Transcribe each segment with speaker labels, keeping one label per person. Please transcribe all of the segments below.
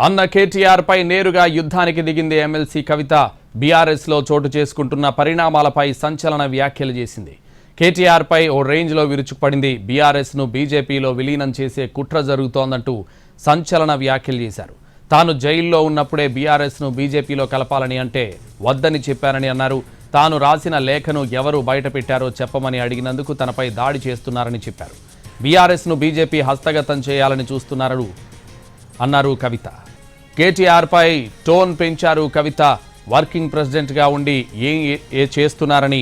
Speaker 1: అన్న కేటీఆర్ పై నేరుగా యుద్ధానికి దిగింది ఎమ్మెల్సీ కవిత. బీఆర్ఎస్ లో చోటు చేసుకుంటున్న పరిణామాలపై సంచలన వ్యాఖ్యలు చేసింది. కేటీఆర్ పై ఓ రేంజ్ లో విరుచుకుపడింది. బీఆర్ఎస్ ను బీజేపీలో విలీనం చేసే కుట్ర జరుగుతోందంటూ సంచలన వ్యాఖ్యలు చేశారు. తాను జైల్లో ఉన్నప్పుడే బీఆర్ఎస్ ను బీజేపీలో కలపాలని అంటే వద్దని చెప్పారని అన్నారు. తాను రాసిన లేఖను ఎవరు బయటపెట్టారో చెప్పమని అడిగినందుకు తనపై దాడి చేస్తున్నారని చెప్పారు. బీఆర్ఎస్ ను బీజేపీ హస్తగతం చేయాలని చూస్తున్నారు అన్నారు కవిత. కేటీఆర్ పై టోన్ పెంచారు కవిత. వర్కింగ్ ప్రెసిడెంట్ గా ఉండి ఏ చేస్తున్నారని,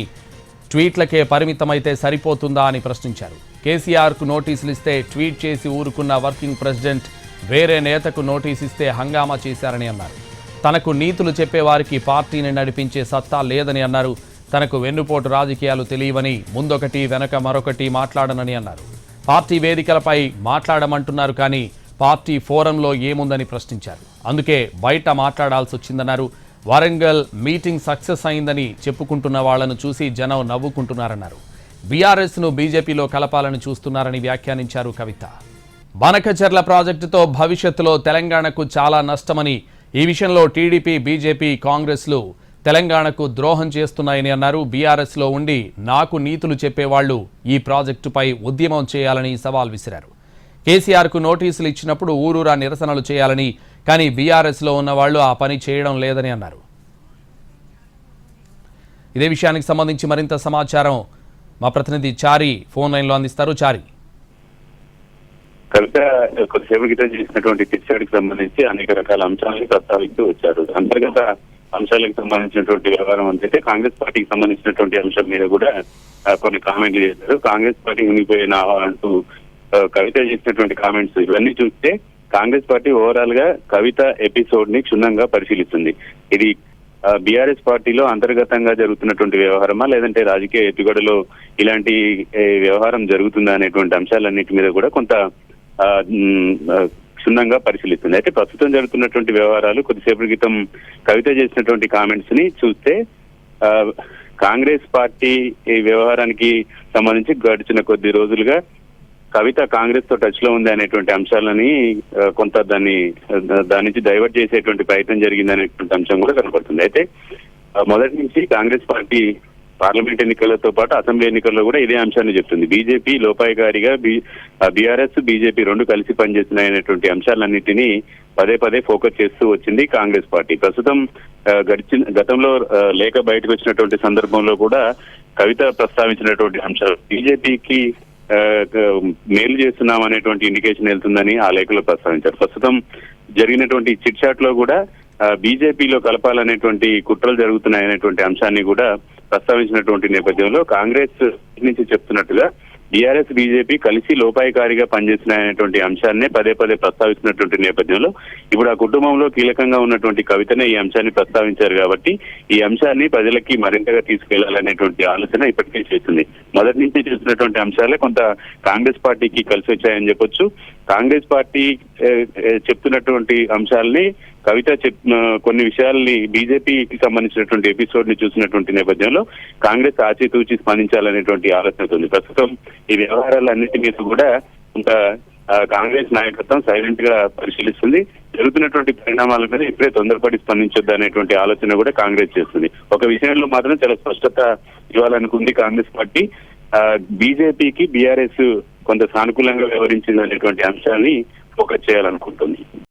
Speaker 1: ట్వీట్లకే పరిమితమైతే సరిపోతుందా అని ప్రశ్నించారు. కేసీఆర్ కు నోటీసులు ఇస్తే ట్వీట్ చేసి ఊరుకున్న వర్కింగ్ ప్రెసిడెంట్ వేరే నేతకు నోటీస్ ఇస్తే హంగామా చేశారని అన్నారు. తనకు నీతులు చెప్పేవారికి పార్టీని నడిపించే సత్తా లేదని అన్నారు. తనకు వెన్నుపోటు రాజకీయాలు తెలియవని, ముందొకటి వెనక మరొకటి మాట్లాడనని అన్నారు. పార్టీ వేదికలపై మాట్లాడమంటున్నారు కానీ పార్టీ ఫోరంలో ఏముందని ప్రశ్నించారు. అందుకే బయట మాట్లాడాల్సి వచ్చిందన్నారు. వరంగల్ మీటింగ్ సక్సెస్ అయిందని చెప్పుకుంటున్న వాళ్లను చూసి జనం నవ్వుకుంటున్నారన్నారు. బీఆర్ఎస్ ను బీజేపీలో కలపాలని చూస్తున్నారని వ్యాఖ్యానించారు కవిత. బనకచెర్ల ప్రాజెక్టుతో భవిష్యత్తులో తెలంగాణకు చాలా నష్టమని, ఈ విషయంలో టీడీపీ, బీజేపీ, కాంగ్రెస్లు తెలంగాణకు ద్రోహం చేస్తున్నాయని అన్నారు. బీఆర్ఎస్ లో ఉండి నాకు నీతులు చెప్పేవాళ్లు ఈ ప్రాజెక్టుపై ఉద్యమం చేయాలని సవాల్ విసిరారు. కేసీఆర్ కు నోటీసులు ఇచ్చినప్పుడు ఊరూరా నిరసనలు చేయాలని, కానీ బీఆర్ఎస్ లో ఉన్న వాళ్ళు ఆ పని చేయడం లేదని అన్నారు. ఇదే విషయానికి సంబంధించి మరింత సమాచారం మా ప్రతినిధి చారి ఫోన్ లైన్ లో అందిస్తారు. చారి,
Speaker 2: కవిత కొద్దిసేపు క్రితం చేసినటువంటి పిచ్చాడికి సంబంధించి అనేక రకాల అంశాలను ప్రస్తావిస్తూ వచ్చారు. అంతర్గత అంశాలకు సంబంధించినటువంటి వ్యవహారం అంతే కాంగ్రెస్ పార్టీకి సంబంధించినటువంటి అంశం మీద కూడా కొన్ని కామెంట్లు చేశారు. కాంగ్రెస్ పార్టీ మునిగిపోయిన అంటూ కవిత చేసినటువంటి కామెంట్స్ ఇవన్నీ చూస్తే కాంగ్రెస్ పార్టీ ఓవరాల్ గా కవిత ఎపిసోడ్ ని క్షుణ్ణంగా పరిశీలిస్తుంది. ఇది బీఆర్ఎస్ పార్టీలో అంతర్గతంగా జరుగుతున్నటువంటి వ్యవహారమా, లేదంటే రాజకీయ ఎత్తుగడలో ఇలాంటి వ్యవహారం జరుగుతుందా అనేటువంటి అంశాలన్నిటి మీద కూడా కొంత క్షుణ్ణంగా పరిశీలిస్తుంది. అయితే ప్రస్తుతం జరుగుతున్నటువంటి వ్యవహారాలు కొద్దిసేపటి క్రితం కవిత చేసినటువంటి కామెంట్స్ ని చూస్తే కాంగ్రెస్ పార్టీ ఈ వ్యవహారానికి సంబంధించి గడిచిన కొద్ది రోజులుగా కవిత కాంగ్రెస్ తో టచ్ లో ఉంది అనేటువంటి అంశాలని కొంత దాని నుంచి డైవర్ట్ చేసేటువంటి ప్రయత్నం జరిగింది అనేటువంటి అంశం కూడా కనపడుతుంది. అయితే మొదటి నుంచి కాంగ్రెస్ పార్టీ పార్లమెంట్ ఎన్నికలతో పాటు అసెంబ్లీ ఎన్నికల్లో కూడా ఇదే అంశాన్ని చెప్తుంది. బీజేపీ లోపాయకారిగా బీఆర్ఎస్, బీజేపీ రెండు కలిసి పనిచేస్తున్నాయనేటువంటి అంశాలన్నింటినీ పదే పదే ఫోకస్ చేస్తూ వచ్చింది కాంగ్రెస్ పార్టీ. ప్రస్తుతం గతంలో లేఖ బయటకు వచ్చినటువంటి సందర్భంలో కూడా కవిత ప్రస్తావించినటువంటి అంశాలు బీజేపీకి మేలు చేస్తున్నాం అనేటువంటి ఇండికేషన్ వెళ్తుందని ఆ లేఖలో ప్రస్తావించారు. ప్రస్తుతం జరిగినటువంటి చిట్ చాట్ లో కూడా బీజేపీలో కలపాలనేటువంటి కుట్రలు జరుగుతున్నాయనేటువంటి అంశాన్ని కూడా ప్రస్తావించినటువంటి నేపథ్యంలో కాంగ్రెస్ నుంచి చెప్తున్నట్టుగా బీఆర్ఎస్, బీజేపీ కలిసి లోపాయకారిగా పనిచేస్తున్నాయనేటువంటి అంశాన్నే పదే పదే ప్రస్తావిస్తున్నటువంటి నేపథ్యంలో ఇప్పుడు ఆ కుటుంబంలో కీలకంగా ఉన్నటువంటి కవితనే ఈ అంశాన్ని ప్రస్తావించారు కాబట్టి ఈ అంశాన్ని ప్రజలకి మరింతగా తీసుకెళ్లాలనేటువంటి ఆలోచన ఇప్పటికే చేస్తుంది. మొదటి నుంచి చేస్తున్నటువంటి అంశాలే కొంత కాంగ్రెస్ పార్టీకి కలిసి వచ్చాయని చెప్పొచ్చు. కాంగ్రెస్ పార్టీ చెప్తున్నటువంటి అంశాలని కవిత కొన్ని విషయాల్ని బీజేపీకి సంబంధించినటువంటి ఎపిసోడ్ ని చూసినటువంటి నేపథ్యంలో కాంగ్రెస్ ఆచితూచి స్పందించాలనేటువంటి ఆలోచన ఉంది. ప్రస్తుతం ఈ వ్యవహారాలన్నిటి మీద కూడా కొంత కాంగ్రెస్ నాయకత్వం సైలెంట్ గా పరిశీలిస్తుంది. జరుగుతున్నటువంటి పరిణామాల మీద ఇప్పుడే తొందరపడి స్పందించొద్దు అనేటువంటి ఆలోచన కూడా కాంగ్రెస్ చేస్తుంది. ఒక విషయంలో మాత్రం చాలా స్పష్టత ఇవ్వాలనుకుంది కాంగ్రెస్ పార్టీ. బీజేపీకి బీఆర్ఎస్ కొంత సానుకూలంగా వ్యవహరించింది అనేటువంటి అంశాన్ని ఫోకస్ చేయాలనుకుంటుంది.